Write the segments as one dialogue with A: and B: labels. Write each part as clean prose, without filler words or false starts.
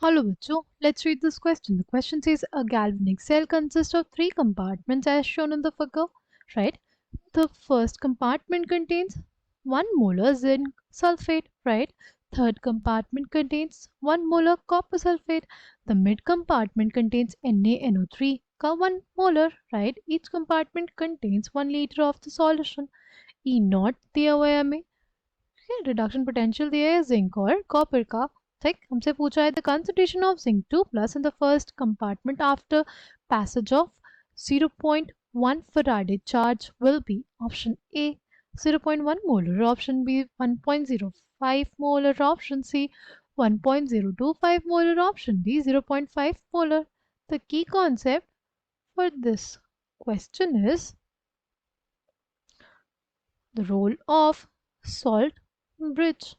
A: Hello, Bacho. Let's read this question. The question says a galvanic cell consists of three compartments as shown in the figure, right? The first compartment contains 1 molar zinc sulfate, right? Third compartment contains 1 molar copper sulfate. The mid compartment contains NaNO3 का 1 molar, right? Each compartment contains 1 liter of the solution. E naught दिया हुआ है हमें, reduction potential दिया है zinc और copper का, ठीक। हमसे पूछा है the concentration of zinc 2 plus in the first compartment after passage of 0.1 faraday charge will be option A 0.1 molar, option B 1.05 molar, option C 1.025 molar, option D 0.5 molar. The key concept for this question is the role of salt bridge.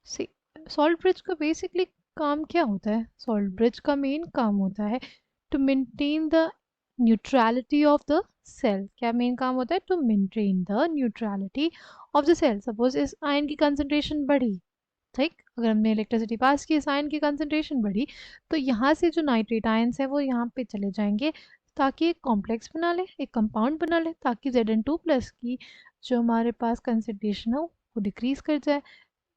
A: C salt bridge का basically काम क्या होता है? Salt bridge का main काम होता है to maintain the neutrality of the cell. क्या मेन काम होता है? To maintain the neutrality of the cell. Suppose इस आयन की कंसंट्रेशन बढ़ी, ठीक, अगर हमने इलेक्ट्रिसिटी पास की, इस आयन की कंसंट्रेशन बढ़ी, तो यहाँ से जो नाइट्रेट आयन्स है वो यहाँ पे चले जाएंगे ताकि एक कॉम्प्लेक्स बना ले, एक कंपाउंड बना ले, ताकि Zn2+ की जो हमारे पास कंसंट्रेशन हो वो डिक्रीज कर जाए.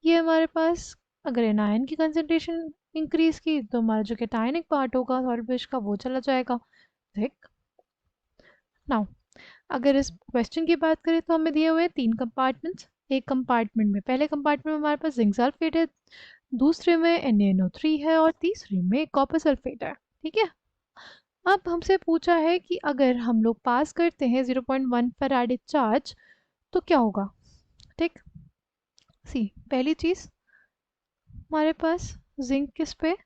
A: ये हमारे पास अगर एनायन की कंसंट्रेशन इंक्रीज की तो हमारा जो कैटायनिक पार्ट होगा सॉल्ट ब्रिज का वो चला जाएगा, ठीक. नाउ अगर इस क्वेश्चन की बात करें तो हमें दिए हुए हैं 3 कंपार्टमेंट्स. एक कंपार्टमेंट में, पहले कंपार्टमेंट में हमारे पास जिंक सल्फेट है, दूसरे में NaNO3 है और तीसरे में कॉपर सल्फेट है, ठीक है. अब हमसे पूछा है कि अगर हम लोग पास करते हैं 0.1 फैराडे चार्ज तो क्या होगा, ठीक. सी पहली चीज़ हमारे पास जिंक किस पे,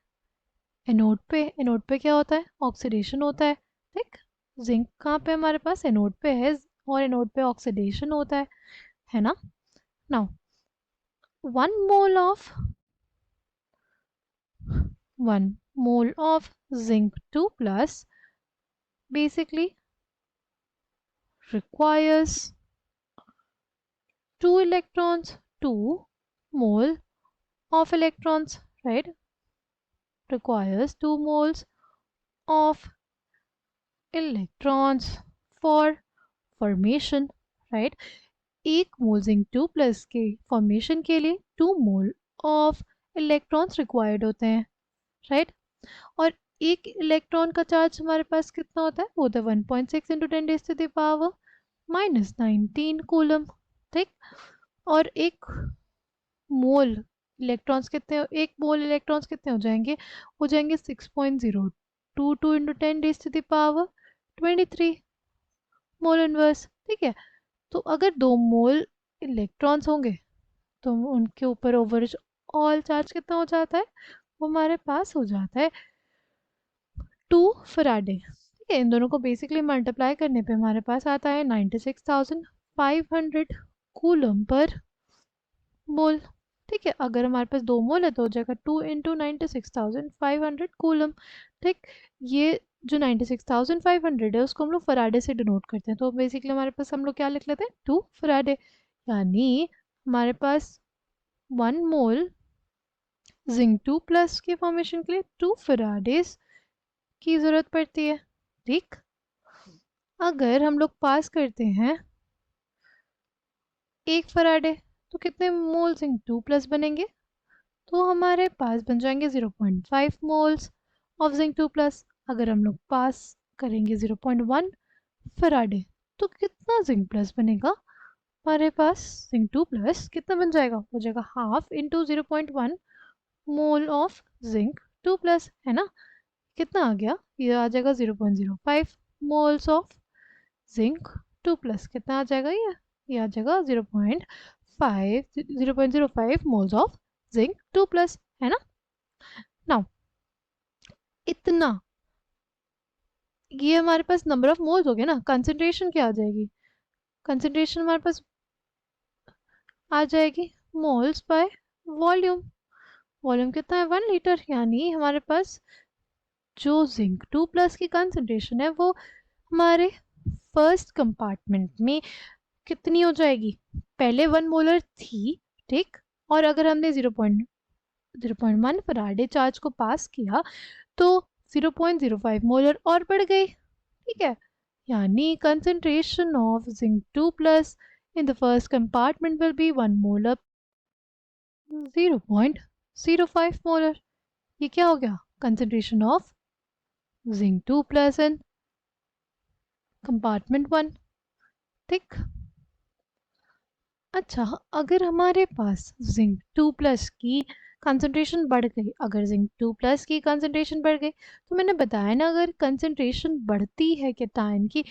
A: एनोड पे. एनोड पे क्या होता है? ऑक्सीडेशन होता है, ठीक. जिंक कहाँ पे हमारे पास? एनोड पे है और एनोड पे ऑक्सीडेशन होता है ना. Now 1 mole of 1 mole of zinc 2 plus basically requires 2 electrons, 2 mole of electrons, right? Requires 2 moles of electrons for formation, right? 1 mole zinc 2+ के फॉर्मेशन के लिए 2 मोल ऑफ इलेक्ट्रॉन्स रिक्वायर्ड होते हैं, राइट. और एक इलेक्ट्रॉन का चार्ज हमारे पास कितना होता है? वो होता है 1.6 इंटू 10⁻⁻19 कूलम, ठीक. और एक मोल इलेक्ट्रॉन्स कितने, 1 मोल इलेक्ट्रॉन्स कितने हो जाएंगे? हो जाएंगे 6.022 इंटू 10⁻23 मोल इनवर्स, ठीक है. तो अगर 2 मोल इलेक्ट्रॉन्स होंगे तो उनके ऊपर ओवरऑल ऑल चार्ज कितना हो जाता है? वो हमारे पास हो जाता है 2 फराडे, ठीक है. इन दोनों को बेसिकली मल्टीप्लाई करने पे हमारे पास आता है 96,500 कूलम पर मोल, ठीक है. अगर हमारे पास 2 मोल है तो हो जाएगा 2 इंटू 96,500 कूलम, ठीक. ये जो 96,500 है उसको हम लोग फराडे से डिनोट करते हैं, तो बेसिकली हमारे पास हम लोग क्या लिख लेते हैं? 2 फराडे. यानी हमारे पास 1 मोल जिंक 2+ के फॉर्मेशन के लिए 2 फराडेज की ज़रूरत पड़ती है, ठीक. अगर हम लोग पास करते हैं 1 फराडे तो कितने मोल जिंक 2+ बनेंगे? तो हमारे पास बन जाएंगे 0.5 मोल्स ऑफ जिंक 2+. अगर हम लोग पास करेंगे 0.1 फराडे तो कितना जिंक प्लस बनेगा? हमारे पास जिंक 2+ कितना बन जाएगा? हो जाएगा half into 0.1 mole of zinc 2+, है ना. कितना आ गया? ये आ जाएगा 0.05 मोल्स ऑफ जिंक 2+. कितना आ जाएगा? ये आ जाएगा 0.05 मोल्स ऑफ जिंक 2+, है ना. नाउ इतना, ये हमारे पास नंबर ऑफ मोल्स हो गए ना. कंसंट्रेशन क्या आ जाएगी? कंसंट्रेशन हमारे पास आ जाएगी मोल्स बाय वॉल्यूम. वॉल्यूम कितना है? 1 लीटर. यानी हमारे पास जो जिंक 2+ की कंसंट्रेशन है वो हमारे फर्स्ट कंपार्टमेंट में कितनी हो जाएगी? पहले 1 मोलर थी, ठीक. और अगर हमने 0.1 फराडे चार्ज को पास किया तो 0.05 मोलर और बढ़ गई, ठीक है। यानी concentration of zinc 2 plus in the first compartment will be 1 molar 0.05 molar. ये क्या हो गया, concentration of zinc 2 plus in compartment 1, ठीक। अच्छा, अगर हमारे पास जिंक 2 प्लस की कंसंट्रेशन बढ़ गई, अगर जिंक 2 प्लस की कंसंट्रेशन बढ़ गई, तो मैंने बताया ना अगर कंसंट्रेशन बढ़ती है केटायन की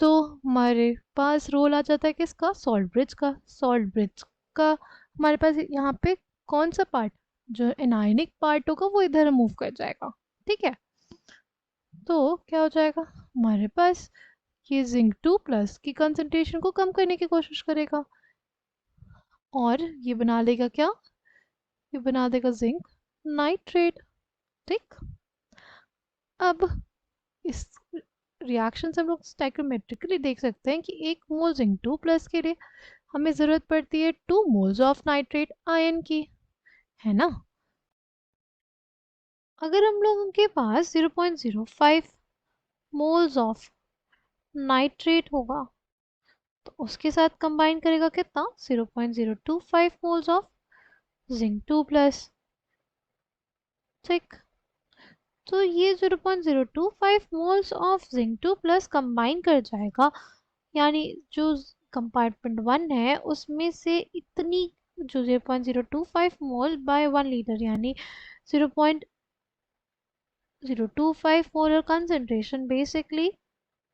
A: तो हमारे पास रोल आ जाता है किसका, सॉल्ट ब्रिज का। सॉल्ट ब्रिज का हमारे पास यहाँ पे कौन सा पार्ट, जो एनायनिक पार्ट होगा वो इधर मूव कर जाएगा, ठीक है। तो क्या हो जाएगा, हमारे पास ये जिंक 2 प्लस की कंसंट्रेशन को कम करने की कोशिश करेगा और ये बना देगा क्या, ये बना देगा जिंक नाइट्रेट, ठीक। अब इस रिएक्शन से हम लोग स्टैइकोमेट्रिकली देख सकते हैं कि 1 मोल जिंक 2 प्लस के लिए हमें ज़रूरत पड़ती है 2 मोल्स ऑफ नाइट्रेट आयन की, है ना। अगर हम लोगों के पास 0.05 मोल्स ऑफ नाइट्रेट होगा तो उसके साथ कंबाइन करेगा कितना, 0.025 मोल्स ऑफ जिंक 2 प्लस, ठीक। तो ये 0.025 moles of zinc 2 plus combine कर जाएगा, यानी जो कंपार्टमेंट 1 है उसमें से इतनी जो 0.025 मोल बाय 1 लीटर यानी 0.025 मोलर कंसंट्रेशन बेसिकली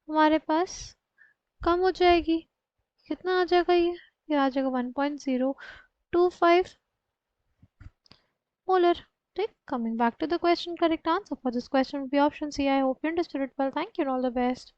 A: हमारे पास कम हो जाएगी। कितना आ जाएगा ये आ जाएगा 1.025 molar. Take coming back to the question, correct answer for this question will be option C. I hope you understood it well. Thank you and all the best.